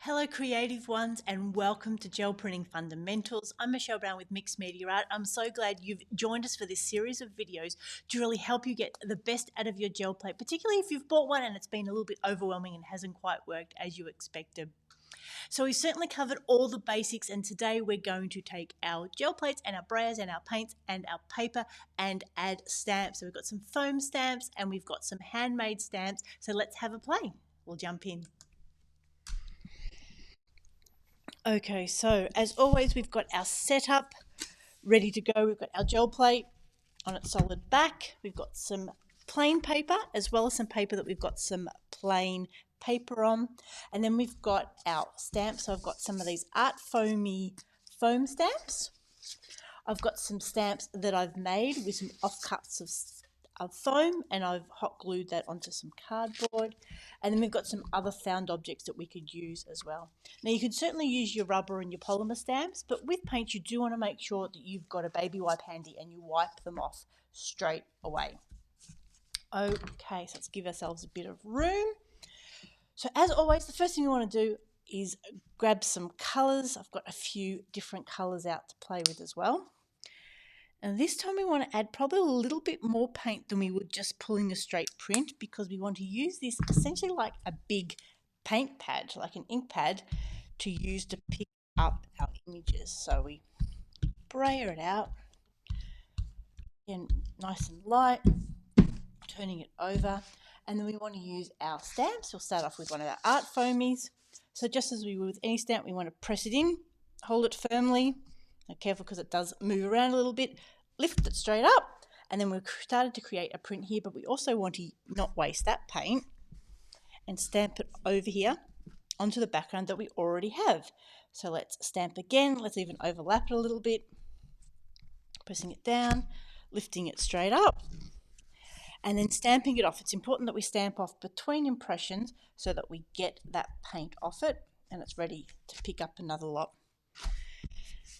Hello creative ones and welcome to Gel Printing Fundamentals. I'm Michelle Brown with Mixed Media Art. I'm so glad you've joined us for this series of videos to really help you get the best out of your gel plate, particularly if you've bought one and it's been a little bit overwhelming and hasn't quite worked as you expected. So we've certainly covered all the basics, and today we're going to take our gel plates and our brayers and our paints and our paper and add stamps. So we've got some foam stamps and we've got some handmade stamps. So let's have a play. We'll jump in. Okay, so as always, we've got our setup ready to go. We've got our gel plate on its solid back. We've got some plain paper as well as some paper that we've got some plain paper on. And then we've got our stamps. So I've got some of these art foamy foam stamps. I've got some stamps that I've made with some offcuts of foam, and I've hot glued that onto some cardboard. And then we've got some other found objects that we could use as well. Now you could certainly use your rubber and your polymer stamps, but with paint you do want to make sure that you've got a baby wipe handy and you wipe them off straight away. Okay, so let's give ourselves a bit of room. So as always, the first thing we want to do is grab some colours. I've got a few different colours out to play with as well. And this time we want to add probably a little bit more paint than we would just pulling a straight print, because we want to use this essentially like a big paint pad, like an ink pad, to use to pick up our images. So we brayer it out, again nice and light, turning it over, and then we want to use our stamps. We'll start off with one of our art foamies. So just as we would with any stamp, we want to press it in, hold it firmly. Now careful because it does move around a little bit. Lift it straight up, and then we've started to create a print here, but we also want to not waste that paint and stamp it over here onto the background that we already have. So let's stamp again. Let's even overlap it a little bit, pressing it down, lifting it straight up, and then stamping it off. It's important that we stamp off between impressions so that we get that paint off it and it's ready to pick up another lot.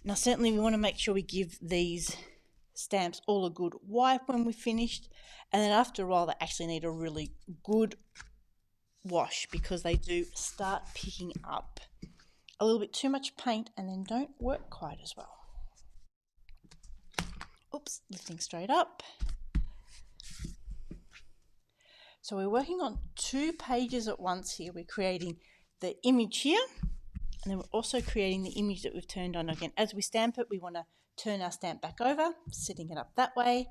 Now certainly we want to make sure we give these stamps all a good wipe when we're finished, and then after a while they actually need a really good wash because they do start picking up a little bit too much paint and then don't work quite as well. Oops, lifting straight up. So we're working on 2 pages at once here. We're creating the image here, and then we're also creating the image that we've turned on. Again, as we stamp it, we want to turn our stamp back over, setting it up that way.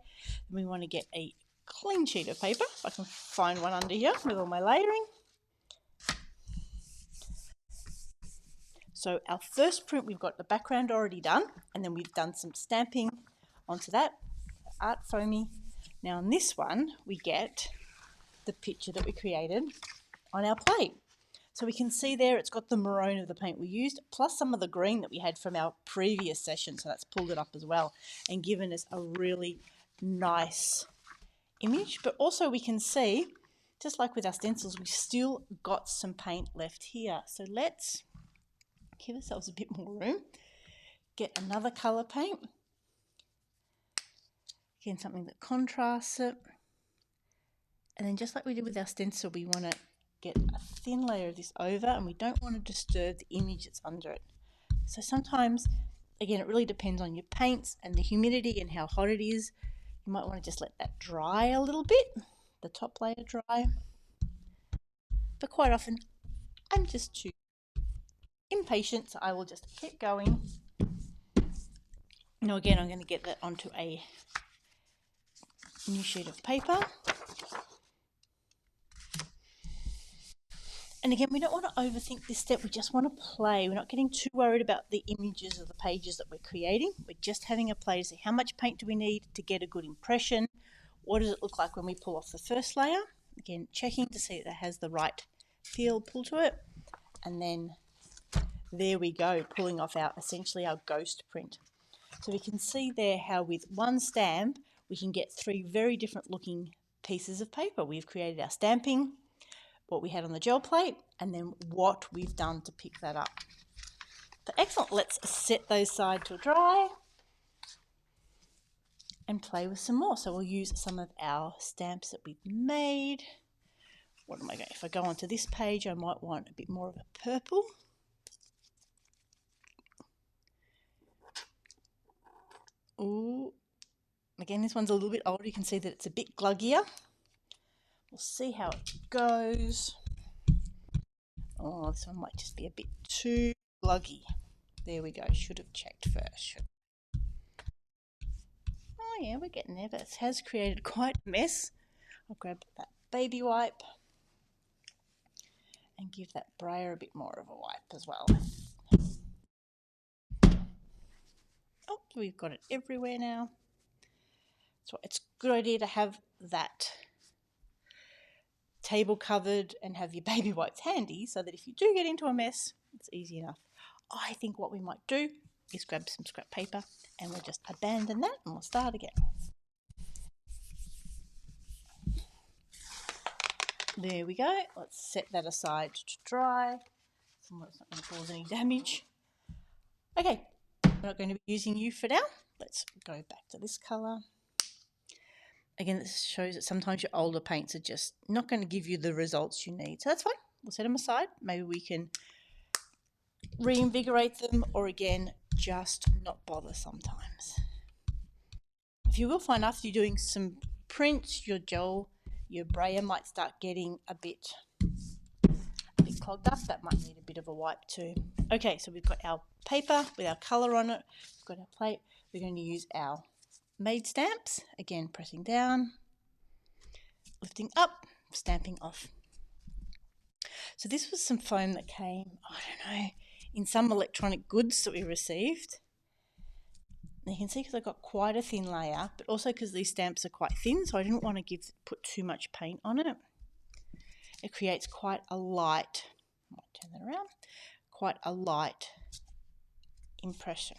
And we want to get a clean sheet of paper, if I can find one under here with all my layering. So our first print, we've got the background already done, and then we've done some stamping onto that, art foamy. Now on this one, we get the picture that we created on our plate. So we can see there it's got the maroon of the paint we used, plus some of the green that we had from our previous session. So that's pulled it up as well and given us a really nice image. But also we can see, just like with our stencils, we've still got some paint left here. So let's give ourselves a bit more room. Get another colour paint. Again, something that contrasts it. And then just like we did with our stencil, we want to get a thin layer of this over, and we don't want to disturb the image that's under it. So sometimes, again, it really depends on your paints and the humidity and how hot it is. You might want to just let that dry a little bit, the top layer dry. But quite often, I'm just too impatient, so I will just keep going. Now again, I'm going to get that onto a new sheet of paper. And again, we don't want to overthink this step. We just want to play. We're not getting too worried about the images of the pages that we're creating. We're just having a play to see how much paint do we need to get a good impression. What does it look like when we pull off the first layer? Again, checking to see that it has the right feel pull to it. And then there we go, pulling off essentially our ghost print. So we can see there how with one stamp, we can get 3 very different looking pieces of paper. We've created our stamping, what we had on the gel plate, and then what we've done to pick that up. But excellent, let's set those aside to dry and play with some more. So we'll use some of our stamps that we've made. What am I going, if I go onto this page, I might want a bit more of a purple. Ooh, again, this one's a little bit older. You can see that it's a bit gluggier. We'll see how it goes. Oh, this one might just be a bit too gluggy. There we go. Should have checked first. Oh yeah, we're getting there, but it has created quite a mess. I'll grab that baby wipe and give that brayer a bit more of a wipe as well. Oh, we've got it everywhere now. So it's a good idea to have that table covered and have your baby wipes handy so that if you do get into a mess, it's easy enough. I think what we might do is grab some scrap paper and we'll just abandon that and we'll start again. There we go. Let's set that aside to dry. So it's not going to cause any damage. Okay, we're not going to be using you for now. Let's go back to this colour. Again, this shows that sometimes your older paints are just not going to give you the results you need. So that's fine. We'll set them aside. Maybe we can reinvigorate them, or again, just not bother sometimes. If you will find after you're doing some prints, your gel, your brayer might start getting a bit clogged up. That might need a bit of a wipe too. Okay, so we've got our paper with our colour on it. We've got our plate. We're going to use our made stamps. Again, pressing down, lifting up, stamping off. So this was some foam that came, I don't know, in some electronic goods that we received. And you can see because I've got quite a thin layer, but also because these stamps are quite thin, so I didn't want to put too much paint on it. It creates quite a light, I might turn that around, quite a light impression.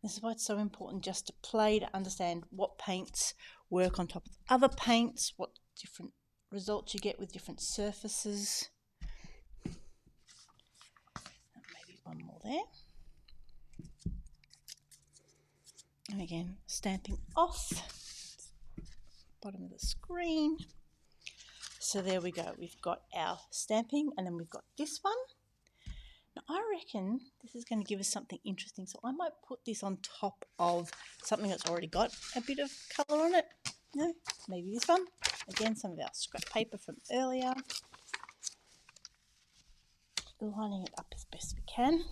This is why it's so important just to play to understand what paints work on top of other paints, what different results you get with different surfaces. Maybe one more there. And again, stamping off bottom of the screen. So there we go. We've got our stamping and then we've got this one. Now I reckon this is going to give us something interesting. So I might put this on top of something that's already got a bit of colour on it. No, maybe this one. Again, some of our scrap paper from earlier. Lining it up as best we can.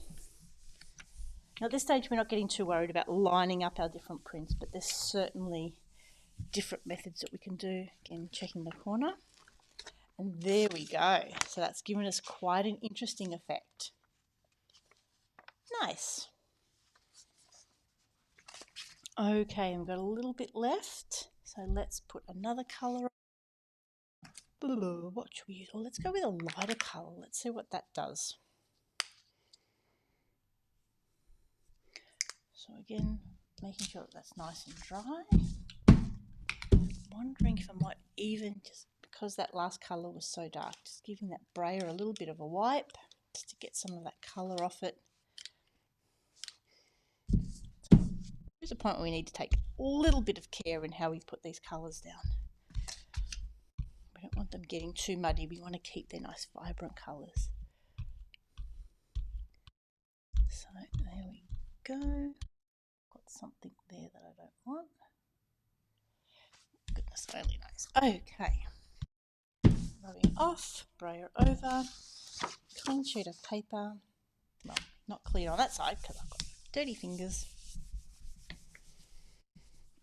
Now at this stage we're not getting too worried about lining up our different prints, but there's certainly different methods that we can do. Again, checking the corner. And there we go. So that's given us quite an interesting effect. Nice. Okay, we've got a little bit left. So let's put another colour on. What should we use? Well, let's go with a lighter colour. Let's see what that does. So again, making sure that that's nice and dry. Wondering if I might even, just because that last colour was so dark, just giving that brayer a little bit of a wipe just to get some of that colour off it. There's a point where we need to take a little bit of care in how we put these colours down. We don't want them getting too muddy. We want to keep their nice vibrant colours. So there we go. Got something there that I don't want. Goodness only knows. Okay. Rubbing off, brayer over, clean sheet of paper. Well, not clean on that side because I've got dirty fingers.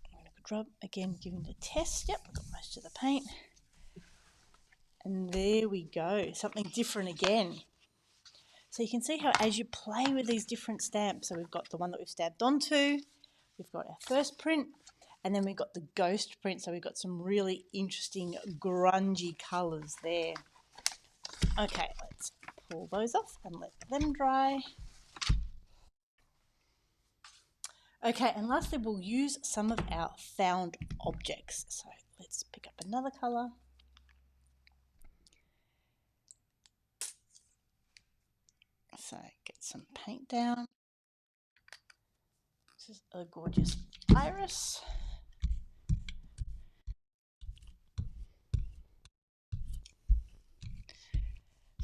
A good rub, again giving it a test. Yep, I've got most of the paint. And there we go, something different again. So you can see how as you play with these different stamps, so we've got the one that we've stabbed onto, we've got our first print, and then we've got the ghost print, so we've got some really interesting grungy colours there. Okay, let's pull those off and let them dry. Okay, and lastly we'll use some of our found objects. So let's pick up another colour. So get some paint down. This is a gorgeous iris.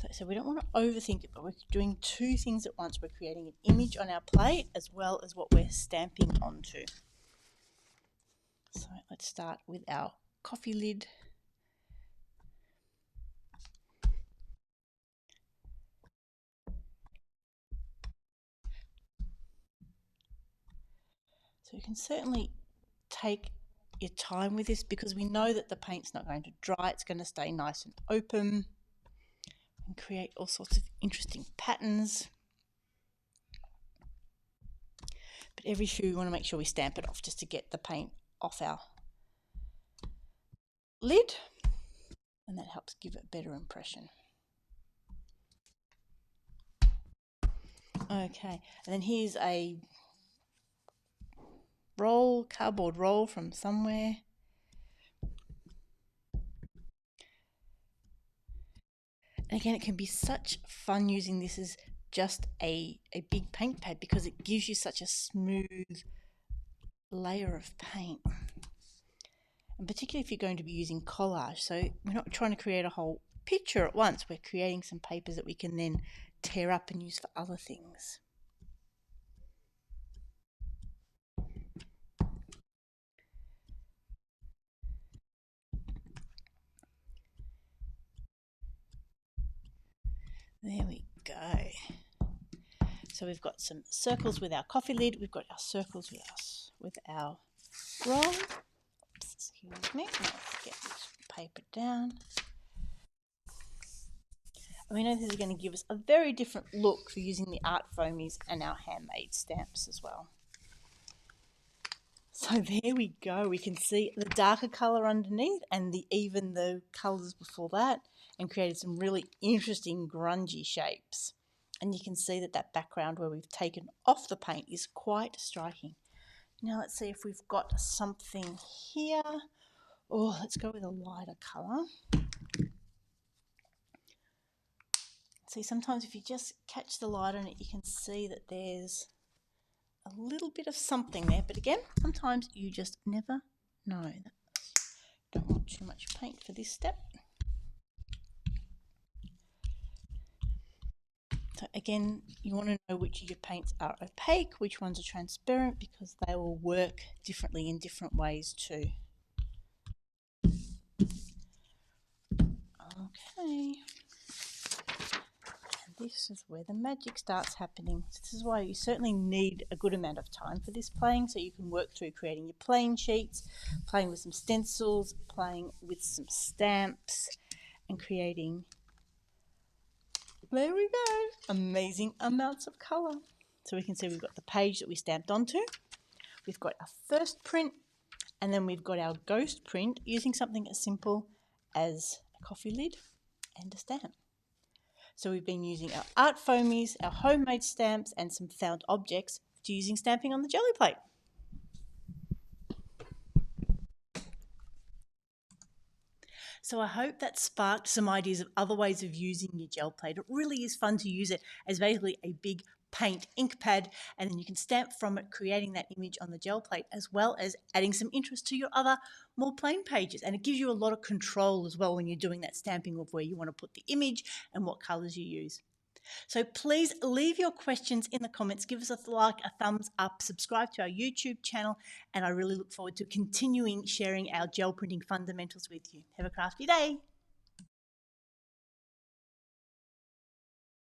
So So we don't want to overthink it, but we're doing two things at once. We're creating an image on our plate as well as what we're stamping onto. So let's start with our coffee lid. So you can certainly take your time with this because we know that the paint's not going to dry. It's going to stay nice and open and create all sorts of interesting patterns. But every few we want to make sure we stamp it off just to get the paint off our lid, and that helps give it a better impression. Okay, and then here's a roll, cardboard roll from somewhere. And again, it can be such fun using this as just a big paint pad because it gives you such a smooth layer of paint. And particularly if you're going to be using collage. So we're not trying to create a whole picture at once. We're creating some papers that we can then tear up and use for other things. There we go. So we've got some circles with our coffee lid. We've got our circles with our roll. Oops, excuse me. Now let's get this paper down. And we know this is going to give us a very different look for using the art foamies and our handmade stamps as well. So there we go. We can see the darker colour underneath and even the colours before that, and created some really interesting grungy shapes. And you can see that background where we've taken off the paint is quite striking. Now let's see if we've got something here. Oh, let's go with a lighter colour. See, sometimes if you just catch the light on it, you can see that there's a little bit of something there. But again, sometimes you just never know. Don't want too much paint for this step. So again, you want to know which of your paints are opaque, which ones are transparent, because they will work differently in different ways too. Okay. And this is where the magic starts happening. So this is why you certainly need a good amount of time for this playing, so you can work through creating your plain sheets, playing with some stencils, playing with some stamps, and creating, there we go, amazing amounts of colour. So we can see we've got the page that we stamped onto, we've got our first print, and then we've got our ghost print using something as simple as a coffee lid and a stamp. So we've been using our art foamies, our homemade stamps, and some found objects to using stamping on the jelly plate. So I hope that sparked some ideas of other ways of using your gel plate. It really is fun to use it as basically a big paint ink pad, and then you can stamp from it, creating that image on the gel plate, as well as adding some interest to your other more plain pages. And it gives you a lot of control as well when you're doing that stamping of where you want to put the image and what colours you use. So please leave your questions in the comments, give us a like, a thumbs up, subscribe to our YouTube channel, and I really look forward to continuing sharing our gel printing fundamentals with you. Have a crafty day.